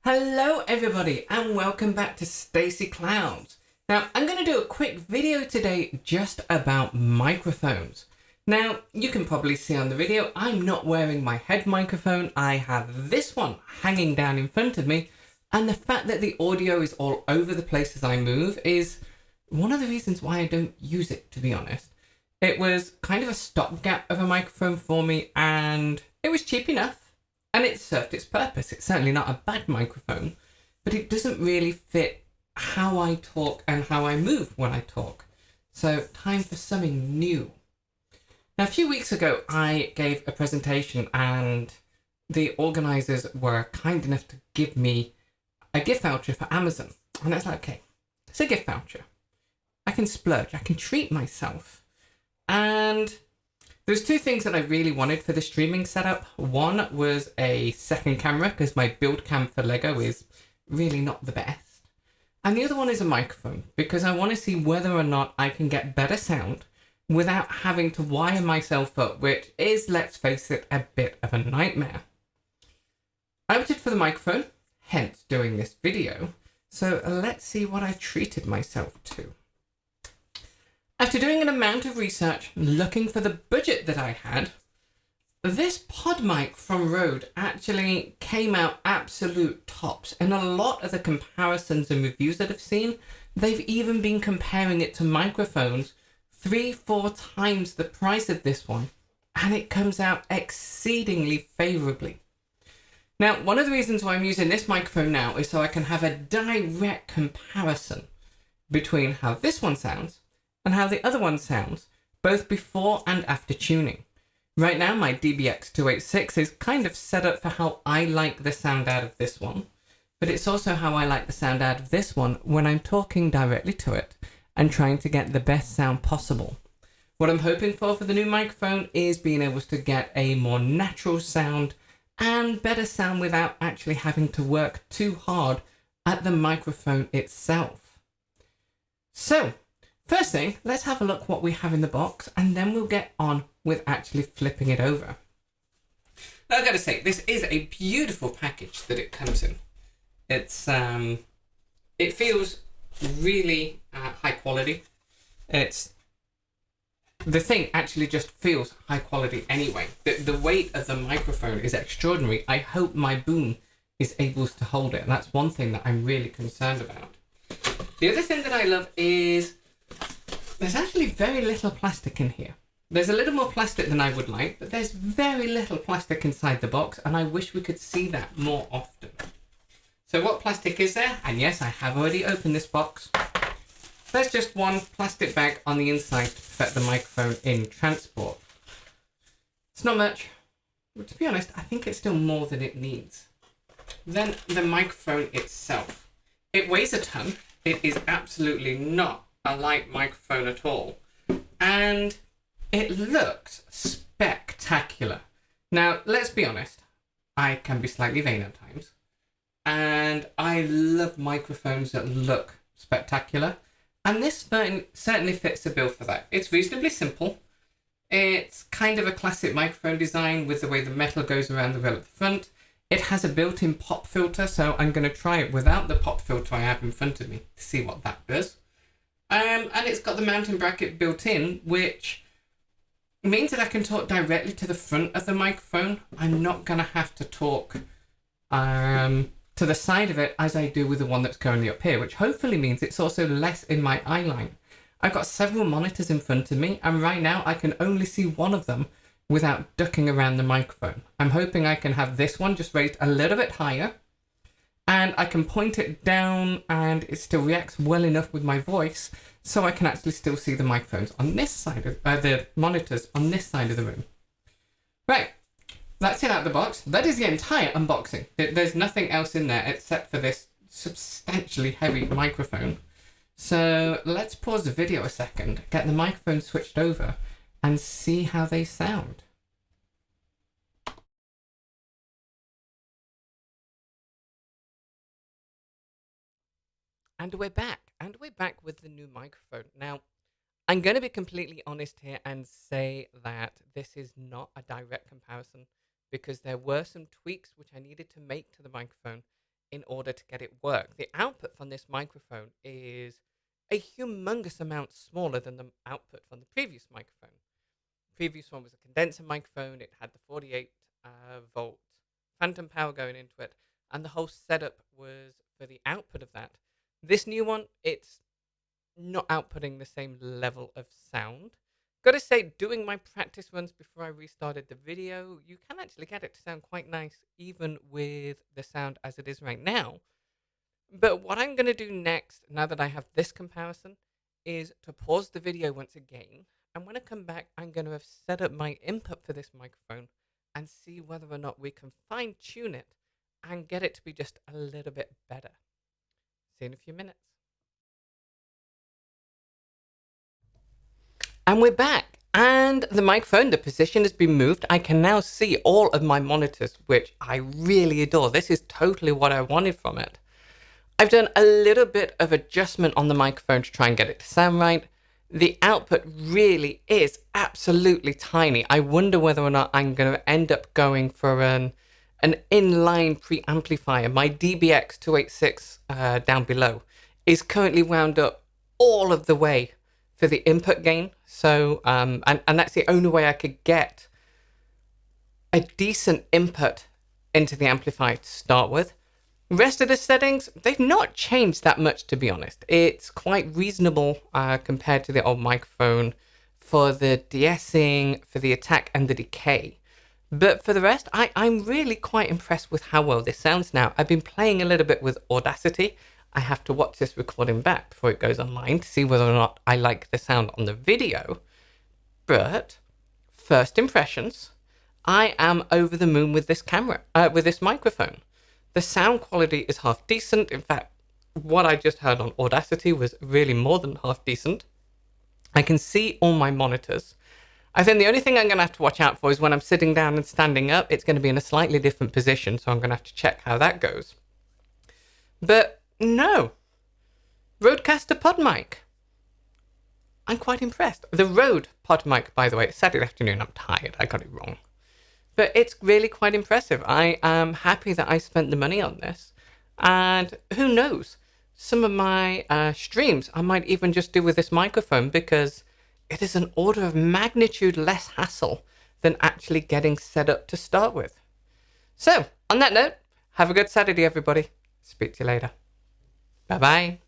Hello everybody and welcome back to Stacy Clouds. Now I'm going to do a quick video today just about microphones. Now you can probably see on the video I'm not wearing my head microphone. I have this one hanging down in front of me, and the fact that the audio is all over the place as I move is one of the reasons why I don't use it, to be honest. It was kind of a stopgap of a microphone for me and it was cheap enough. And it served its purpose. It's certainly not a bad microphone, but it doesn't really fit how I talk and how I move when I talk. So time for something new. Now, a few weeks ago, I gave a presentation and the organisers were kind enough to give me a gift voucher for Amazon. And I was like, okay, it's a gift voucher. I can splurge, I can treat myself. And there's two things that I really wanted for the streaming setup. One was a second camera, because my build cam for Lego is really not the best. And the other one is a microphone, because I want to see whether or not I can get better sound without having to wire myself up, which is, let's face it, a bit of a nightmare. I opted for the microphone, hence doing this video. So let's see what I treated myself to. After doing an amount of research, looking for the budget that I had, this Podmic from Rode actually came out absolute tops. And a lot of the comparisons and reviews that I've seen, they've even been comparing it to microphones 3-4 times the price of this one. And it comes out exceedingly favourably. Now, one of the reasons why I'm using this microphone now is so I can have a direct comparison between how this one sounds and how the other one sounds, both before and after tuning. Right now, my DBX286 is kind of set up for how I like the sound out of this one, but it's also how I like the sound out of this one when I'm talking directly to it and trying to get the best sound possible. What I'm hoping for the new microphone is being able to get a more natural sound and better sound without actually having to work too hard at the microphone itself. So, first thing, let's have a look what we have in the box, and then we'll get on with actually flipping it over. Now, I've got to say, this is a beautiful package that it comes in. It feels really high quality. The thing actually just feels high quality anyway. The weight of the microphone is extraordinary. I hope my boom is able to hold it. That's one thing that I'm really concerned about. The other thing that I love is there's actually very little plastic in here. There's a little more plastic than I would like, but there's very little plastic inside the box, and I wish we could see that more often. So what plastic is there? And yes, I have already opened this box. There's just one plastic bag on the inside to protect the microphone in transport. It's not much, but to be honest, I think it's still more than it needs. Then the microphone itself. It weighs a ton. It is absolutely not a light microphone at all, and it looks spectacular. Now, let's be honest, I can be slightly vain at times, and I love microphones that look spectacular, and this certainly fits the bill for that. It's reasonably simple. It's kind of a classic microphone design with the way the metal goes around the rail at the front. It has a built-in pop filter, so I'm going to try it without the pop filter I have in front of me to see what that does. And it's got the mounting bracket built in, which means that I can talk directly to the front of the microphone. I'm not going to have to talk to the side of it as I do with the one that's currently up here, which hopefully means it's also less in my eye line. I've got several monitors in front of me, and right now I can only see one of them without ducking around the microphone. I'm hoping I can have this one just raised a little bit higher, and I can point it down and it still reacts well enough with my voice so I can actually still see the microphones on this side of the monitors on this side of the room. Right, that's it out of the box. That is the entire unboxing. There's nothing else in there except for this substantially heavy microphone. So let's pause the video a second, get the microphone switched over, and see how they sound. And we're back with the new microphone. Now, I'm going to be completely honest here and say that this is not a direct comparison because there were some tweaks which I needed to make to the microphone in order to get it work. The output from this microphone is a humongous amount smaller than the output from the previous microphone. The previous one was a condenser microphone. It had the 48 volt phantom power going into it, and the whole setup was for the output of that. This new one, it's not outputting the same level of sound. Gotta say, doing my practice runs before I restarted the video, you can actually get it to sound quite nice, even with the sound as it is right now. But what I'm going to do next, now that I have this comparison, is to pause the video once again. And when I come back, I'm going to have set up my input for this microphone and see whether or not we can fine tune it and get it to be just a little bit better. See you in a few minutes. And we're back. And the microphone, the position has been moved. I can now see all of my monitors, which I really adore. This is totally what I wanted from it. I've done a little bit of adjustment on the microphone to try and get it to sound right. The output really is absolutely tiny. I wonder whether or not I'm going to end up going for an inline preamplifier. My DBX 286 down below is currently wound up all of the way for the input gain. So, and that's the only way I could get a decent input into the amplifier to start with. Rest of the settings, they've not changed that much, to be honest. It's quite reasonable compared to the old microphone for the de-essing, for the attack and the decay. But for the rest, I'm really quite impressed with how well this sounds now. I've been playing a little bit with Audacity. I have to watch this recording back before it goes online to see whether or not I like the sound on the video. But first impressions, I am over the moon with this camera, with this microphone. The sound quality is half decent. In fact, what I just heard on Audacity was really more than half decent. I can see all my monitors. I think the only thing I'm going to have to watch out for is when I'm sitting down and standing up, it's going to be in a slightly different position, so I'm going to have to check how that goes. But no, Rodecaster Podmic. I'm quite impressed. The Rode Podmic, by the way, it's Saturday afternoon, I'm tired, I got it wrong. But it's really quite impressive. I am happy that I spent the money on this. And who knows, some of my streams I might even just do with this microphone because it is an order of magnitude less hassle than actually getting set up to start with. So, on that note, have a good Saturday, everybody. Speak to you later. Bye-bye.